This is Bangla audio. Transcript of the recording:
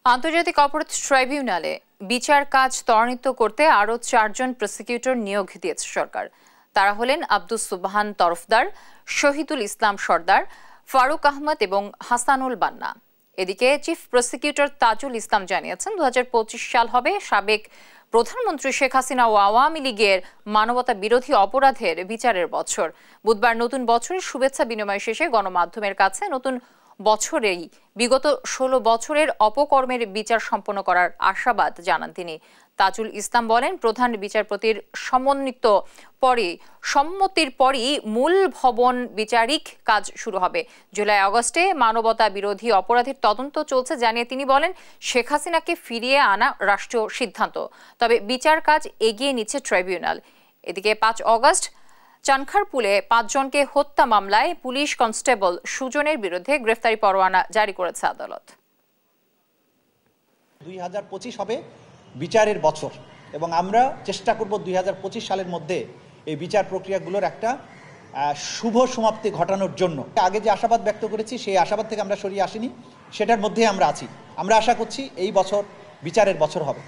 আন্তর্জাতিক অপরাধ ট্রাইব্যুনালে বিচার কাজ ত্বরান্বিত করতে আরও 4 জন প্রসিকিউটর নিয়োগ দিয়েছে সরকার। তারা হলেন আব্দুস সুবহান তরফদার, শহীদুল ইসলাম সর্দার, ফারুক আহমদ এবং হাসানুল বান্না। এদিকে চিফ প্রসিকিউটর তাজুল ইসলাম জানিয়েছেন 2025 সাল হবে সাবেক প্রধানমন্ত্রী শেখ হাসিনা ও আওয়ামী লীগের মানবতা বিরোধী অপরাধের বিচারের বছর। বুধবার নতুন বছরের শুভেচ্ছা বিনিময় শেষে গণমাধ্যমের কাছে নতুন বছরেই বিগত 16 বছরের অপকর্মের বিচার সম্পন্ন করার আশাবাদ জানান তিনি। তাজুল ইসলাম বলেন, প্রধান বিচারপতির সম্মতির পরই মূল ভবন বিচারিক কাজ শুরু হবে। জুলাই আগস্টে মানবতা বিরোধী অপরাধের তদন্ত চলছে জানিয়ে তিনি বলেন, শেখ হাসিনাকে ফিরিয়ে আনা রাষ্ট্রীয় সিদ্ধান্ত, তবে বিচার কাজ এগিয়ে নিচ্ছে ট্রাইব্যুনাল। এদিকে 5 অগস্ট চানখারপুলে 5 জনকে হত্যা মামলায় পুলিশ কনস্টেবল সুজনের বিরুদ্ধে গ্রেফতারি পরোয়ানা জারি করেছে আদালত। 2025 হবে বিচারের বছর এবং আমরা চেষ্টা করব 2025 সালের মধ্যে এই বিচার প্রক্রিয়াগুলোর একটা শুভ সমাপ্তি ঘটানোর জন্য। আগে যে আশাবাদ ব্যক্ত করেছি সেই আশাবাদ থেকে আমরা সরিয়ে আসিনি, সেটার মধ্যে আমরা আছি। আমরা আশা করছি এই বছর বিচারের বছর হবে।